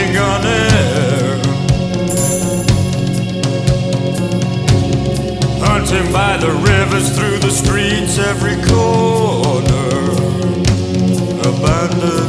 breathing on air, hunting by the rivers, through the streets, every corner, abandoned.